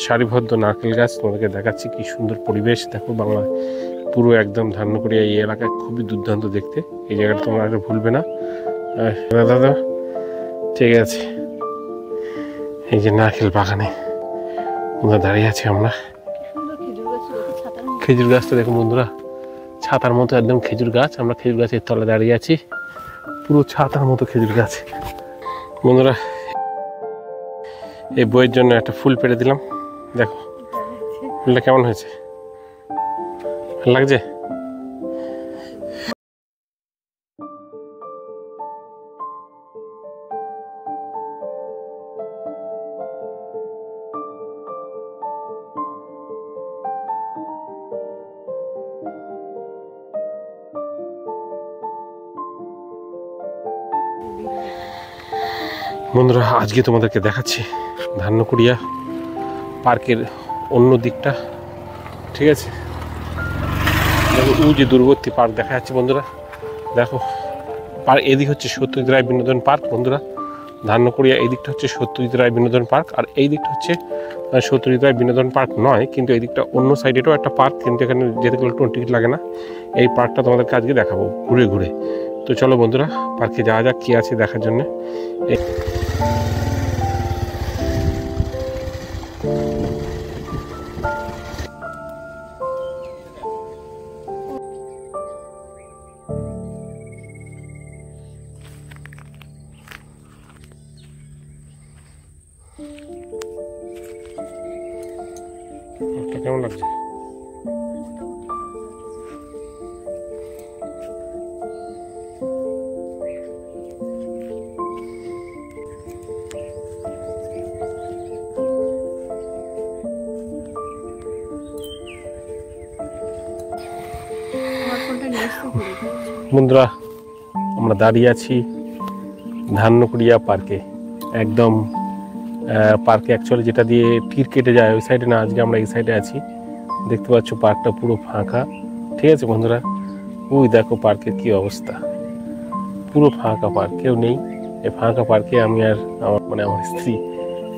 সারিবদ্ধ নারকেল গাছ তোমাদেরকে দেখাচ্ছি। কি সুন্দর পরিবেশ দেখো, বাংলায় পুরো একদম ধান্যকুড়িয়া এই এলাকায় খুবই দুর্দান্ত দেখতে। এই জায়গাটা তোমরা আর ভুলবে না। দাদা ঠিক আছে, এই যে নারকেল বাগানে আমরা দাঁড়িয়ে আছি। আমরা খেজুর গাছটা দেখুন বন্ধুরা, ছাতার মতো একদম খেজুর গাছ। আমরা খেজুর গাছের তলে দাঁড়িয়ে আছি, পুরো ছাতার মতো খেজুর গাছ। বন্ধুরা এই বইয়ের জন্য একটা ফুল পেড়ে দিলাম, দেখো ফুলটা কেমন হয়েছে, ভালো লাগছে? বন্ধুরা আজকে তোমাদেরকে দেখাচ্ছি ধান্যকুড়িয়া পার্কের অন্য দিকটা, ঠিক আছে? দেখো ও যে দূরবর্তী পার্ক দেখা যাচ্ছে বন্ধুরা, দেখো এদিক হচ্ছে সত্যজিৎ রায় বিনোদন পার্ক। বন্ধুরা ধান্যকুড়িয়া এই দিকটা হচ্ছে সত্যজিৎ রায় বিনোদন পার্ক, আর এই দিকটা হচ্ছে সত্যজিৎ রায় বিনোদন পার্ক নয়, কিন্তু এই দিকটা অন্য সাইডেরও একটা পার্ক, কিন্তু এখানে যেতে গেলে কোনো টিকিট লাগে না। এই পার্কটা তোমাদেরকে আজকে দেখাবো ঘুরে ঘুরে। তো চলো বন্ধুরা পার্কে যাওয়া যাক, কী আছে দেখার জন্য। কেমন লাগছে? বন্ধুরা আমরা দাঁড়িয়ে আছি ধান্যকুড়িয়া পার্কে, একদম পার্কে অ্যাকচুয়ালি যেটা দিয়ে তীর কেটে যায় ওই সাইডে না, আজকে আমরা এই সাইডে আছি। দেখতে পাচ্ছ পার্কটা পুরো ফাঁকা, ঠিক আছে বন্ধুরা? ওই দেখো পার্কের কি অবস্থা, পুরো ফাঁকা পার্ক, কেউ নেই। এই ফাঁকা পার্কে আমি আর আমার স্ত্রী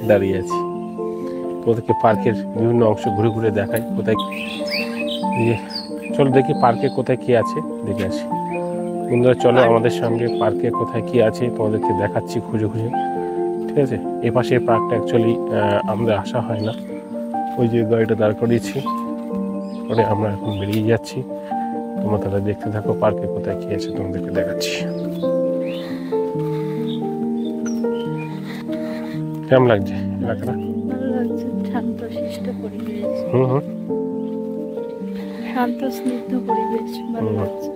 দাঁড়িয়ে আছি। ওদেরকে পার্কের বিভিন্ন অংশ ঘুরে ঘুরে দেখাই কোথায়। চলো দেখি পার্কে কোথায় কি আছে, দেখে আসি। বন্ধুরা চলো আমাদের সঙ্গে পার্কে কোথায় কি আছে তোমাদেরকে দেখাচ্ছি খুঁজে খুঁজে, ঠিক আছে? এ পাশে পার্কটা অ্যাকচুয়ালি আমাদের আসা হয় না, ওই যে গাড়িটা দাঁড় করিয়েছি ওটা আমরা এখন বেরিয়ে যাচ্ছি। তোমরা তাহলে দেখতে থাকো পার্কে কোথায় কি আছে তোমাদেরকে দেখাচ্ছি। কেমন লাগছে এলাকাটা? শান্তশিষ্ট পরিবেশ, হুম শান্ত স্নিগ্ধ পরিবেশ, ভালো লাগছে।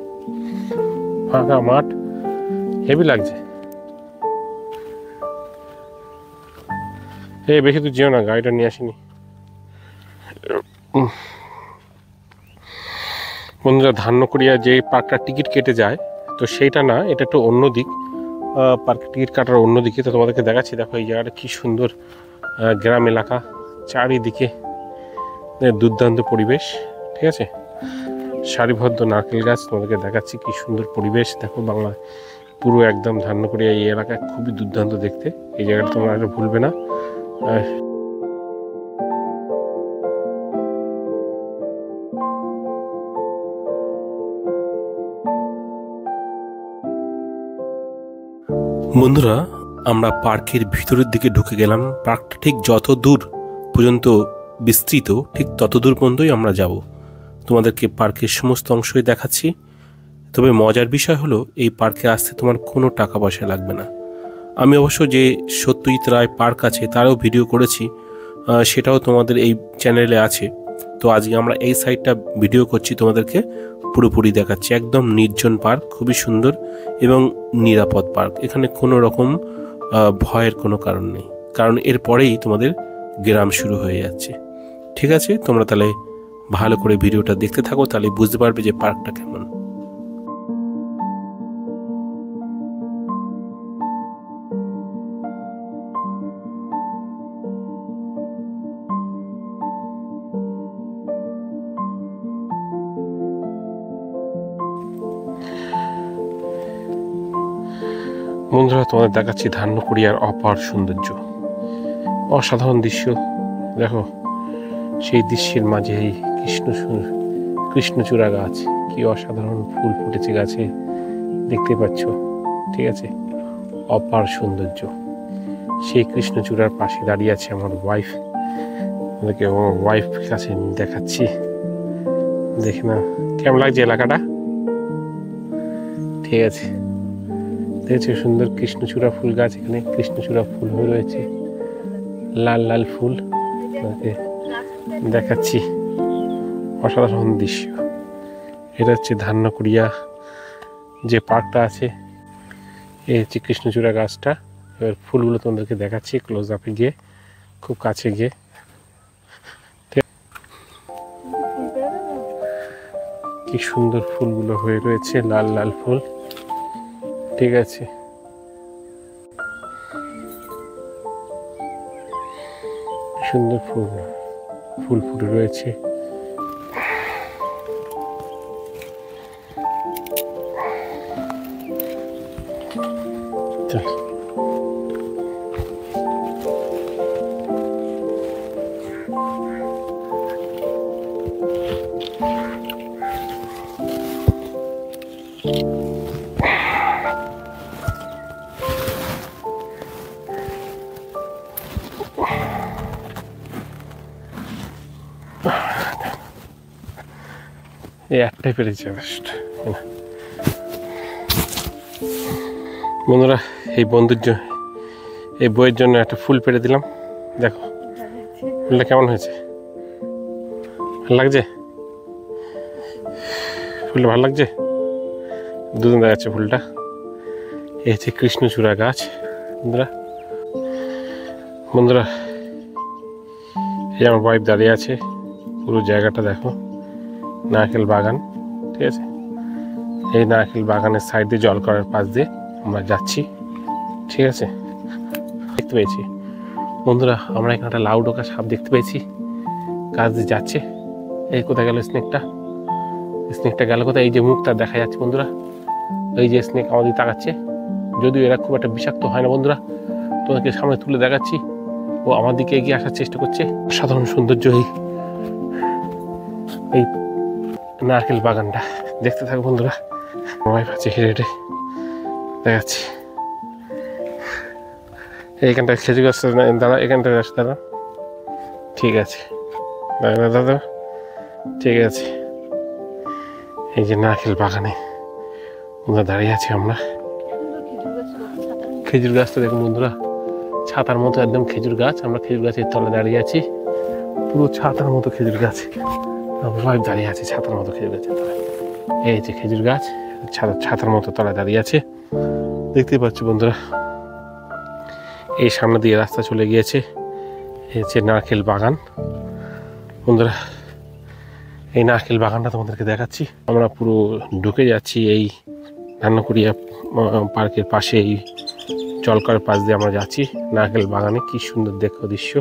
ফাঁকা মাঠ, হেভি লাগছে। এই বেশি তো যেও না, গাড়িটা নিয়ে আসিনি। বন্ধুরা ধান্যকুড়িয়া যে পার্কটা টিকিট কেটে যায়, তো সেইটা না, এটা একটু অন্য দিক, পার্ক টিকিট কাটার অন্য দিকে। তো তোমাদেরকে দেখাচ্ছি, দেখো এই জায়গাটা কি সুন্দর গ্রাম এলাকা, চারিদিকে দুর্দান্ত পরিবেশ, ঠিক আছে? সারিবদ্ধ নারকেল গাছ তোমাদেরকে দেখাচ্ছি। কি সুন্দর পরিবেশ দেখো, বাংলায় পুরো একদম ধান্যকুড়িয়া এই এলাকায় খুবই দুর্দান্ত দেখতে। এই জায়গাটা তোমরা আর ভুলবে না। বন্ধুরা আমরা পার্কের ভিতরের দিকে ঢুকে গেলাম। পার্কটা ঠিক যত দূর পর্যন্ত বিস্তৃত, ঠিক তত দূর পর্যন্তই আমরা যাব। তোমাদেরকে পার্কের সমস্ত অংশই দেখাচ্ছি। তবে মজার বিষয় হলো এই পার্কে আসতে তোমার কোনো টাকা পয়সা লাগবে না। আমি অবশ্য যে সত্যজিৎ রায় পার্ক আছে তারও ভিডিও করেছি, সেটাও তোমাদের এই চ্যানেলে আছে। তো আজকে আমরা এই সাইডটা ভিডিও করছি, তোমাদেরকে পুরোপুরি দেখাচ্ছি। একদম নির্জন পার্ক, খুবই সুন্দর এবং নিরাপদ পার্ক। এখানে কোনো রকম ভয়ের কোনো কারণ নেই, কারণ এরপরেই তোমাদের গ্রাম শুরু হয়ে যাচ্ছে, ঠিক আছে? তোমরা তাহলে ভালো করে ভিডিওটা দেখতে থাকো, তাহলে বুঝতে পারবে যে পার্কটা কেমন। বন্ধুরা তোমাদের দেখাচ্ছি ধান্যকুড়িয়ার অপার সৌন্দর্য, অসাধারণ দৃশ্য। দেখো সেই দৃশ্যের মাঝে এই কৃষ্ণচূড়া গাছ, কি অসাধারণ ফুল ফুটেছে গাছে, দেখতে পাচ্ছ। ঠিক আছে, অপার সৌন্দর্য। সেই কৃষ্ণচূড়ার পাশে দাঁড়িয়ে আছে আমার ওয়াইফ। ওদেরকে আমার ওয়াইফ কাছে দেখাচ্ছি। দেখে না কেমন লাগছে এলাকাটা। ঠিক আছে, দেখছি সুন্দর কৃষ্ণচূড়া ফুল গাছ, এখানে কৃষ্ণচূড়া ফুল হয়ে রয়েছে, লাল লাল ফুল। দেখাচ্ছি অসাধারণ দৃশ্য। এটা হচ্ছে ধান্যকুড়িয়া যে পার্কটা আছে, এই হচ্ছে কৃষ্ণচূড়া গাছটা। এবার ফুলগুলো তোমাদেরকে দেখাচ্ছি ক্লোজ আপে গিয়ে, খুব কাছে গিয়ে। কি সুন্দর ফুলগুলো হয়ে রয়েছে, লাল লাল ফুল। ঠিক আছে, সুন্দর ফুল ফুল ফুটে রয়েছে। এই একটাই পেরেছি যথেষ্ট। বন্ধুরা, এই এই বইয়ের জন্য একটা ফুল পেরে দিলাম। দেখো ফুলটা কেমন হয়েছে, ভালো লাগছে? ফুলটা ভালো লাগছে, দুদিন দেখাচ্ছে ফুলটা। এই হচ্ছে কৃষ্ণচূড়া গাছ। বন্ধুরা এই আমার ওয়াইফ দাঁড়িয়ে আছে, পুরো জায়গাটা দেখো, নারকেল বাগান। ঠিক আছে, এই নারকেল বাগানের সাইড দিয়ে জল করার পাশ দিয়ে আমরা যাচ্ছি। ঠিক আছে, দেখতে পেয়েছি বন্ধুরা, আমরা এখানে একটা লাউ ডোকা সাপ দেখতে পেয়েছি, গাছ দিয়ে যাচ্ছে। এই কোথায় গেল স্নেকটা? স্নেকটা গেল কোথায়? এই যে মুখটা দেখা যাচ্ছে বন্ধুরা, এই যে স্নেক আমাদের তাকাচ্ছে। যদিও এরা খুব একটা বিষাক্ত হয় না বন্ধুরা, তোমাকে সামনে তুলে দেখাচ্ছি। ও আমার দিকে এগিয়ে আসার চেষ্টা করছে। সাধারণ সৌন্দর্য এই নারকেল বাগানটা, দেখতে থাকো বন্ধুরা। ওয়াইফ আছে হেঁটে হেঁটে দেখাচ্ছি। এইখানটা খেজুর গাছ দাদা, এখানটা রাস্তা দাদা। ঠিক আছে দাদা, দাদা ঠিক আছে। এই যে নারকেল বাগানে আমরা দাঁড়িয়ে আছি আমরা। খেজুর গাছটা দেখুন বন্ধুরা, ছাতার মতো একদম খেজুর গাছ। আমরা খেজুর গাছের তলে দাঁড়িয়ে আছি, পুরো ছাতার মতো খেজুর গাছ। ওয়াইফ দাঁড়িয়ে আছে ছাতার মতো খেজুর গাছের তলায়। এই যে খেজুর গাছ ছাতার মতো তলায় দাঁড়িয়ে আছে, দেখতেই পাচ্ছ বন্ধুরা। এই সামনে দিয়ে রাস্তা চলে গিয়েছে, এই হচ্ছে নারকেল বাগান। বন্ধুরা এই নারকেল বাগানটা তোমাদেরকে দেখাচ্ছি। আমরা পুরো ঢুকে যাচ্ছি এই ধান্যকুড়িয়া পার্কের পাশে, এই জলকার পাশ দিয়ে আমরা যাচ্ছি নারকেল বাগানে। কি সুন্দর দেখো দৃশ্য।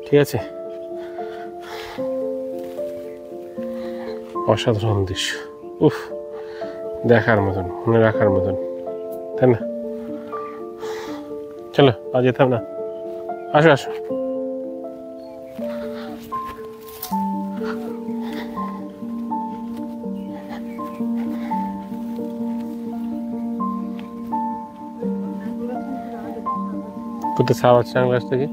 ঠিক আছে, অসাধারণ দৃশ্য। উফ, দেখার মতন, মনে রাখার মতন, তাই না? চলো আজ যেতাম না, আসো আসো। কোথায় সাপ আছে গাছ থেকে?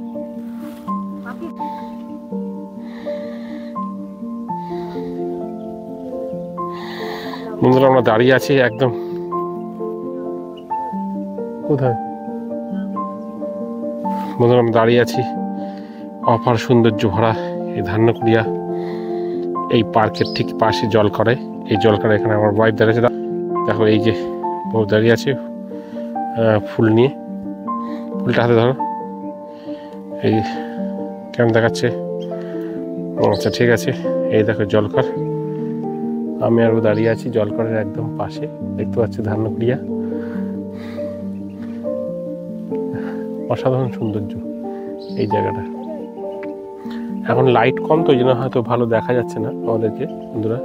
বন্ধুরা আমরা দাঁড়িয়ে আছি একদম কোথায়? বন্ধুরা আমরা দাঁড়িয়ে আছি অপার সৌন্দর্য ভরা এই ধান্যকুড়িয়া এই পার্কের ঠিক পাশে জল করে। এই জল করে এখানে আমার ওয়াইফ দাঁড়িয়ে আছে। দেখো এই যে বউ দাঁড়িয়ে আছে ফুল নিয়ে। ফুলটা হাতে ধরো, এই কেমন দেখাচ্ছে? আচ্ছা ঠিক আছে, এই দেখো জলকর। আমি আরও দাঁড়িয়ে আছি জলকরের একদম পাশে, দেখতে পাচ্ছি ধান্যকুড়িয়া। অসাধারণ সৌন্দর্য এই জায়গাটা। এখন লাইট কম তো, ওই জন্য হয়তো ভালো দেখা যাচ্ছে না আমাদেরকে বন্ধুরা,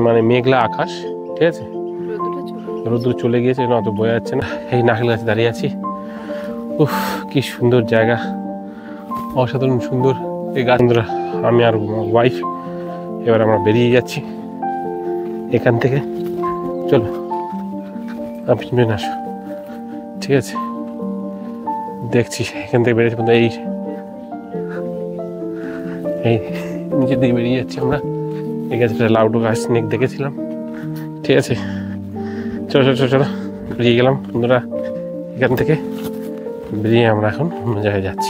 মানে মেঘলা আকাশ। ঠিক আছে, রোদ্দুর চলে গিয়েছে, অত বোঝা যাচ্ছে না। এই নারকেল গাছে দাঁড়িয়ে আছি। উফ, কি সুন্দর জায়গা, অসাধারণ সুন্দর। এই গাছ বন্ধুরা, আমি আর ওয়াইফ এবার আমরা বেরিয়ে যাচ্ছি এখান থেকে। চলো আপনি আসো, ঠিক আছে? দেখছি এখান থেকে বেরিয়েছি বন্ধু, এই নিচে দিকে বেরিয়ে যাচ্ছি আমরা। এই গাছটা লাউডো গাছ স্নেক দেখেছিলাম, ঠিক আছে? চলো চলো চলো চলো, বেরিয়ে গেলাম বন্ধুরা এখান থেকে। বেরিয়ে আমরা এখন অন্য জায়গায় যাচ্ছি।